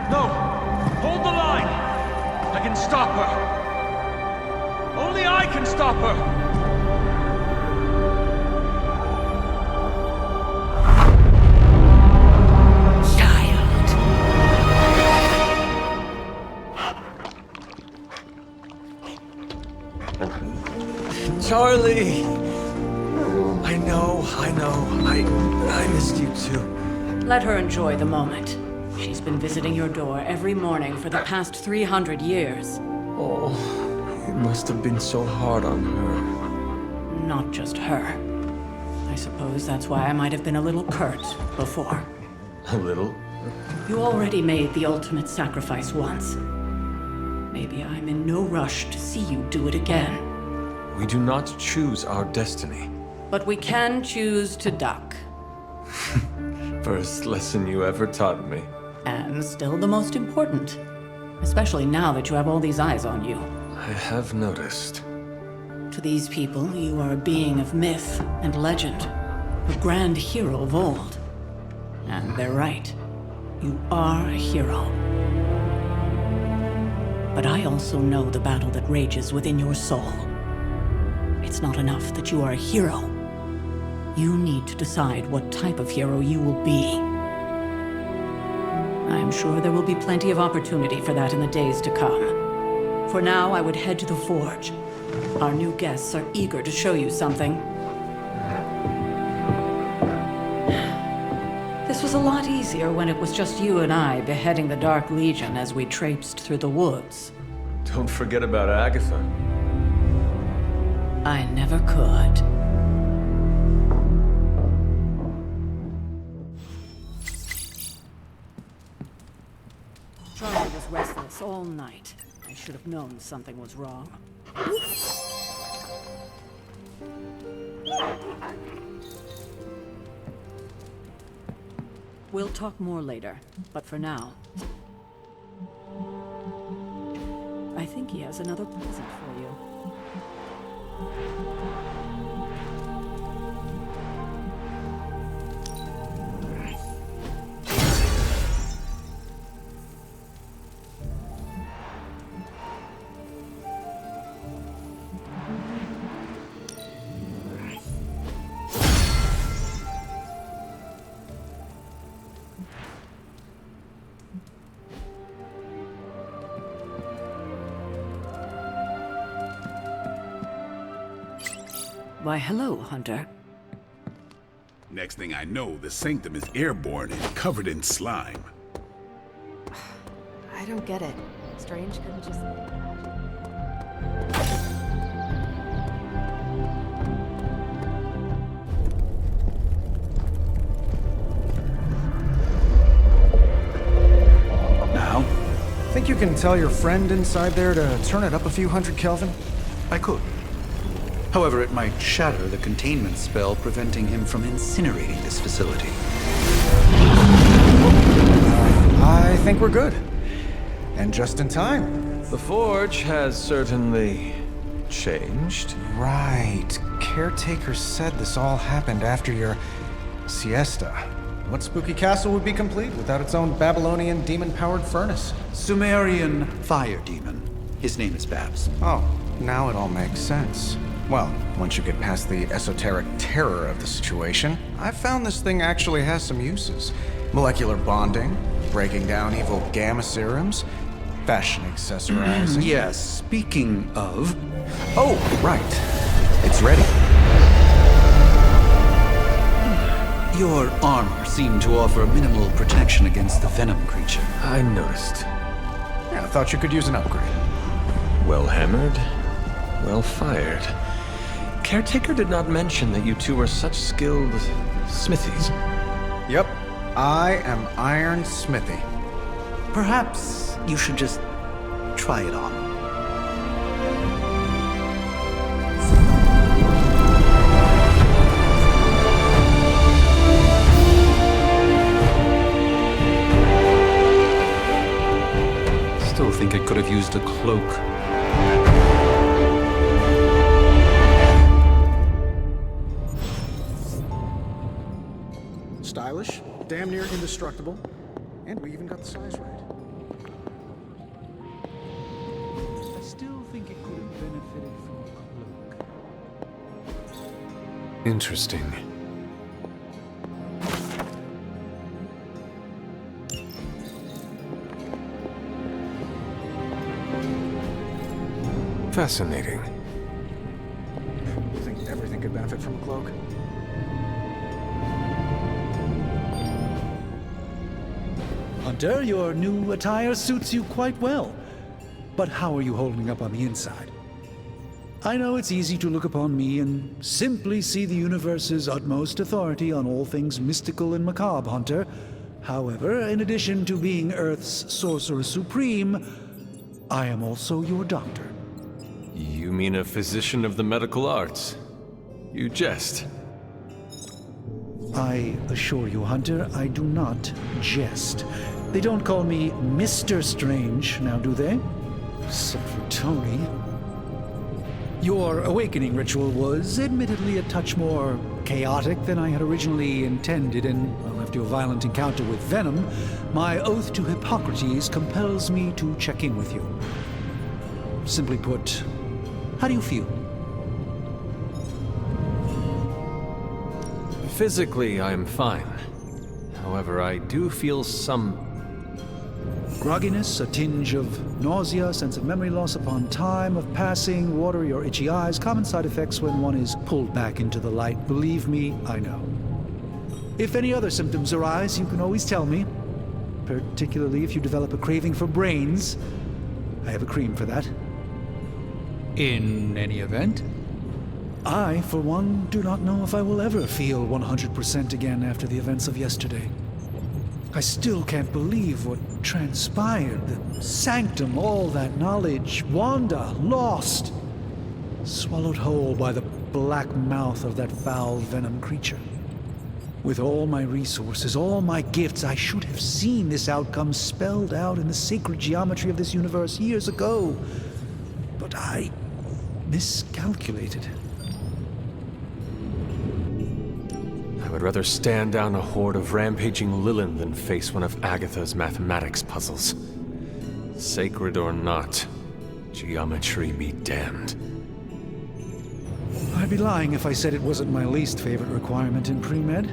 No! Hold the line! I can stop her! Only I can stop her! Charlie! I know. I missed you too. Let her enjoy the moment. She's been visiting your door every morning for the past 300 years. Oh, it must have been so hard on her. Not just her. I suppose that's why I might have been a little curt before. A little? You already made the ultimate sacrifice once. Maybe I'm in no rush to see you do it again. We do not choose our destiny. But we can choose to duck. First lesson you ever taught me. And still the most important. Especially now that you have all these eyes on you. I have noticed. To these people, you are a being of myth and legend. A grand hero of old. And they're right. You are a hero. But I also know the battle that rages within your soul. It's not enough that you are a hero. You need to decide what type of hero you will be. I am sure there will be plenty of opportunity for that in the days to come. For now, I would head to the Forge. Our new guests are eager to show you something. This was a lot easier when it was just you and I beheading the Dark Legion as we traipsed through the woods. Don't forget about Agatha. I never could. Charlie was restless all night. I should have known something was wrong. We'll talk more later, but for now... I think he has another present for you. Why, hello, Hunter. Next thing I know, the Sanctum is airborne and covered in slime. I don't get it. Strange couldn't just... Now? Think you can tell your friend inside there to turn it up a few hundred Kelvin? I could. However, it might shatter the containment spell preventing him from incinerating this facility. I think we're good. And just in time. The Forge has certainly changed. Right. Caretaker said this all happened after your siesta. What spooky castle would be complete without its own Babylonian demon-powered furnace? Sumerian fire demon. His name is Babs. Oh, now it all makes sense. Well, once you get past the esoteric terror of the situation, I've found this thing actually has some uses. Molecular bonding, breaking down evil gamma serums, fashion accessorizing. Yes, speaking of... Oh, right. It's ready. Your armor seemed to offer minimal protection against the venom creature. I noticed. Yeah, I thought you could use an upgrade. Well hammered, well fired. Caretaker did not mention that you two were such skilled smithies. Yep, I am Iron Smithy. Perhaps you should just try it on. Still think it could have used a cloak. Stylish, damn near indestructible, and we even got the size right. Interesting. Fascinating. You think everything could benefit from a cloak? Hunter, your new attire suits you quite well. But how are you holding up on the inside? I know it's easy to look upon me and simply see the universe's utmost authority on all things mystical and macabre, Hunter. However, in addition to being Earth's Sorcerer Supreme, I am also your doctor. You mean a physician of the medical arts? You jest. I assure you, Hunter, I do not jest. They don't call me Mr. Strange, now do they? Except for Tony. Your awakening ritual was admittedly a touch more chaotic than I had originally intended, and well, after your violent encounter with Venom, my oath to Hippocrates compels me to check in with you. Simply put, how do you feel? Physically, I'm fine. However, I do feel some Grogginess, a tinge of nausea, sense of memory loss upon time of passing, watery or itchy eyes, common side effects when one is pulled back into the light. Believe me, I know. If any other symptoms arise, you can always tell me. Particularly if you develop a craving for brains. I have a cream for that. In any event, I, for one, do not know if I will ever feel 100% again after the events of yesterday. I still can't believe what transpired. The sanctum, all that knowledge, Wanda, lost. Swallowed whole by the black mouth of that foul venom creature. With all my resources, all my gifts, I should have seen this outcome spelled out in the sacred geometry of this universe years ago. But I miscalculated. I would rather stand down a horde of rampaging Lilin than face one of Agatha's mathematics puzzles. Sacred or not, geometry be damned. I'd be lying if I said it wasn't my least favorite requirement in pre-med.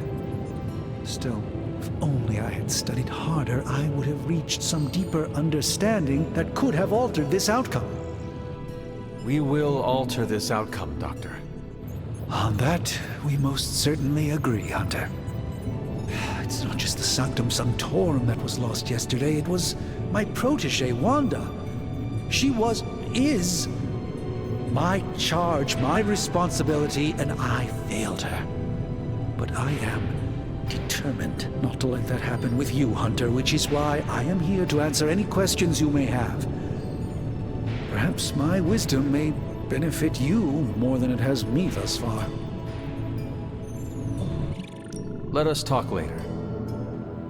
Still, if only I had studied harder, I would have reached some deeper understanding that could have altered this outcome. We will alter this outcome, Doctor. On that, we most certainly agree, Hunter. It's not just the Sanctum Sanctorum that was lost yesterday, it was my protege, Wanda. She is my charge, my responsibility, and I failed her. But I am determined not to let that happen with you, Hunter, which is why I am here to answer any questions you may have. Perhaps my wisdom may benefit you more than it has me thus far. Let us talk later.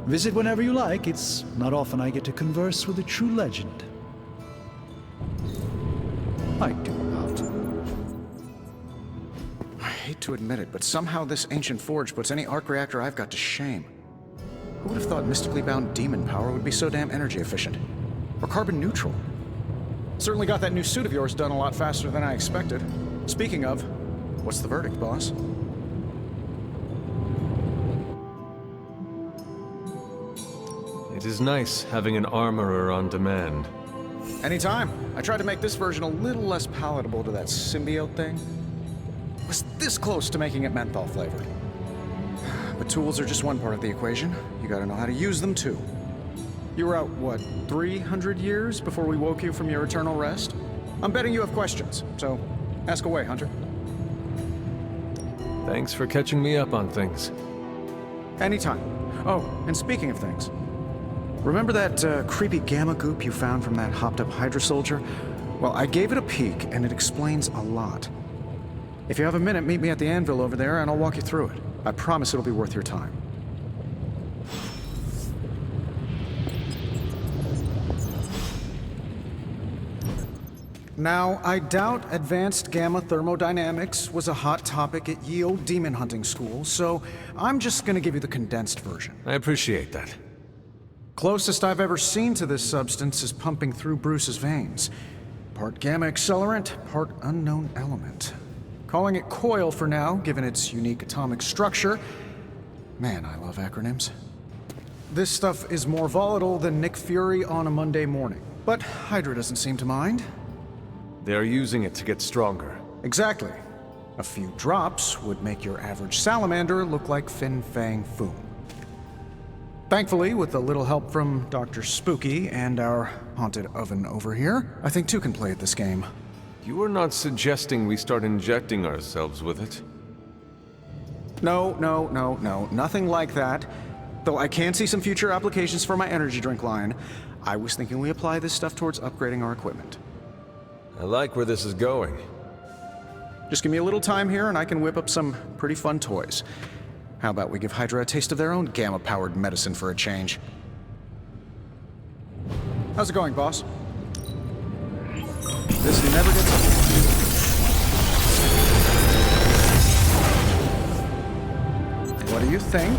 Visit whenever you like. It's not often I get to converse with a true legend. I do not. I hate to admit it, but somehow this ancient forge puts any arc reactor I've got to shame. Who would have thought mystically bound demon power would be so damn energy efficient? Or carbon neutral? Certainly got that new suit of yours done a lot faster than I expected. Speaking of, what's the verdict, boss? It is nice having an armorer on demand. Anytime. I tried to make this version a little less palatable to that symbiote thing. Was this close to making it menthol flavored. But tools are just one part of the equation. You gotta know how to use them too. You were out, what, 300 years before we woke you from your eternal rest? I'm betting you have questions, so ask away, Hunter. Thanks for catching me up on things. Anytime. Oh, and speaking of things, remember that creepy gamma goop you found from that hopped-up Hydra soldier? Well, I gave it a peek, and it explains a lot. If you have a minute, meet me at the anvil over there, and I'll walk you through it. I promise it'll be worth your time. Now, I doubt advanced gamma thermodynamics was a hot topic at ye old demon hunting school, so I'm just gonna give you the condensed version. I appreciate that. Closest I've ever seen to this substance is pumping through Bruce's veins. Part gamma accelerant, part unknown element. Calling it Coil for now, given its unique atomic structure. Man, I love acronyms. This stuff is more volatile than Nick Fury on a Monday morning. But Hydra doesn't seem to mind. They're using it to get stronger. Exactly. A few drops would make your average salamander look like Fin Fang Foom. Thankfully, with a little help from Dr. Spooky and our haunted oven over here, I think two can play at this game. You are not suggesting we start injecting ourselves with it? No, nothing like that. Though I can see some future applications for my energy drink line. I was thinking we apply this stuff towards upgrading our equipment. I like where this is going. Just give me a little time here and I can whip up some pretty fun toys. How about we give Hydra a taste of their own gamma-powered medicine for a change? How's it going, boss? This never gets old. What do you think?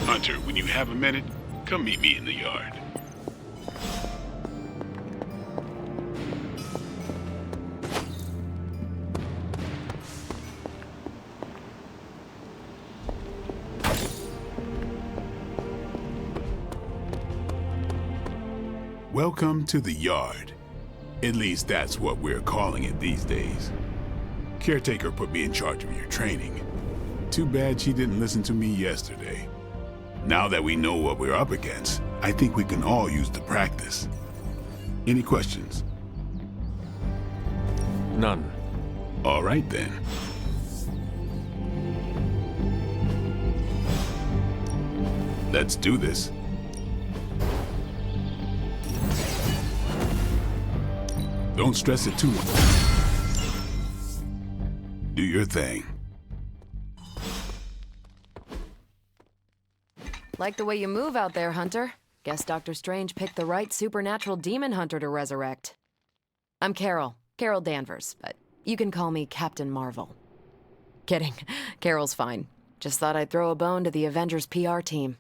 Hunter, when you have a minute, come meet me in the yard. Welcome to the yard. At least that's what we're calling it these days. Caretaker put me in charge of your training. Too bad she didn't listen to me yesterday. Now that we know what we're up against, I think we can all use the practice. Any questions? None. All right then. Let's do this. Don't stress it too much. Do your thing. Like the way you move out there, Hunter. Guess Dr. Strange picked the right supernatural demon hunter to resurrect. I'm Carol Danvers, but you can call me Captain Marvel. Kidding, Carol's fine. Just thought I'd throw a bone to the Avengers PR team.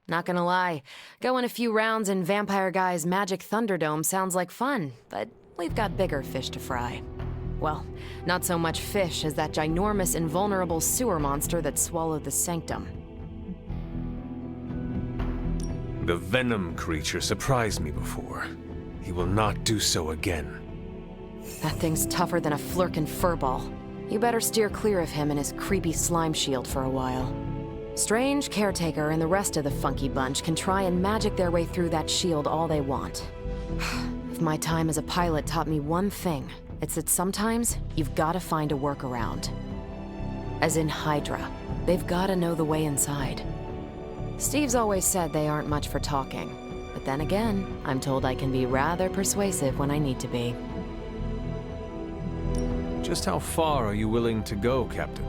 Not gonna lie, going a few rounds in Vampire Guy's Magic Thunderdome sounds like fun, but we've got bigger fish to fry. Well, not so much fish as that ginormous invulnerable sewer monster that swallowed the Sanctum. The Venom creature surprised me before. He will not do so again. That thing's tougher than a Flurkin furball. You better steer clear of him and his creepy slime shield for a while. Strange, Caretaker, and the rest of the funky bunch can try and magic their way through that shield all they want. If my time as a pilot taught me one thing, it's that sometimes you've got to find a workaround. As in Hydra, they've got to know the way inside. Steve's always said they aren't much for talking, but then again, I'm told I can be rather persuasive when I need to be. Just how far are you willing to go, Captain?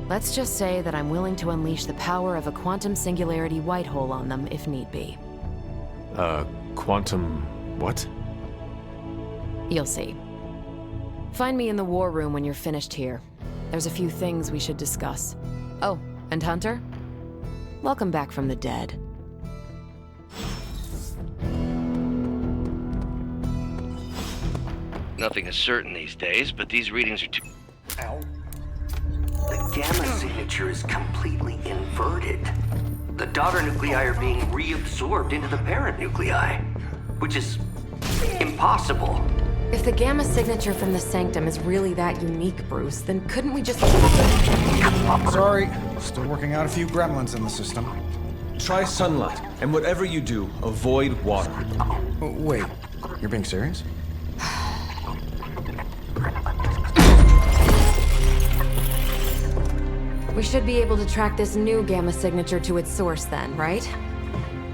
Let's just say that I'm willing to unleash the power of a quantum singularity white hole on them if need be. Quantum... what? You'll see. Find me in the war room when you're finished here. There's a few things we should discuss. Oh, and Hunter? Welcome back from the dead. Nothing is certain these days, but these readings are too... Ow. The gamma signature is completely inverted. The daughter nuclei are being reabsorbed into the parent nuclei, which is impossible. If the gamma signature from the Sanctum is really that unique, Bruce, then couldn't we just... Sorry, still working out a few gremlins in the system. Try sunlight, and whatever you do, avoid water. Oh, wait, you're being serious? We should be able to track this new gamma signature to its source then, right?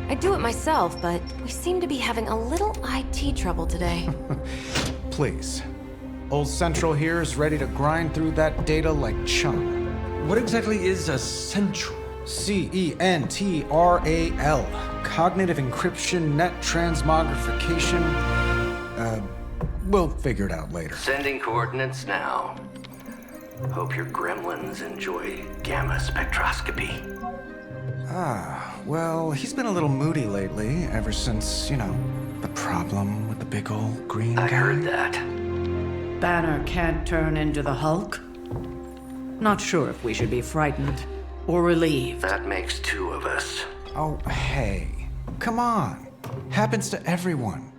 I'd do it myself, but we seem to be having a little IT trouble today. Please. Old Central here is ready to grind through that data like chum. What exactly is a central? CENTRAL. Cognitive encryption, net transmogrification. We'll figure it out later. Sending coordinates now. Hope your gremlins enjoy gamma spectroscopy. Well, he's been a little moody lately, ever since, the problem with the big old green guy. I heard that. Banner can't turn into the Hulk? Not sure if we should be frightened or relieved. That makes two of us. Oh, hey. Come on. Happens to everyone.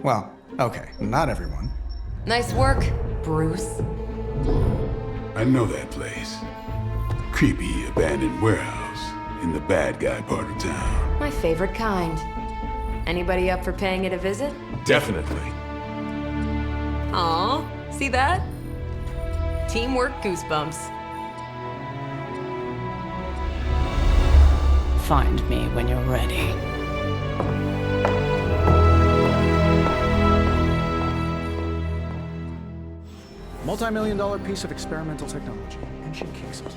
Well, okay, not everyone. Nice work, Bruce. I know that place. Creepy abandoned warehouse in the bad guy part of town. My favorite kind. Anybody up for paying it a visit? Definitely. Aw, see that? Teamwork goosebumps. Find me when you're ready. Multi-million-dollar piece of experimental technology, and she kicks it.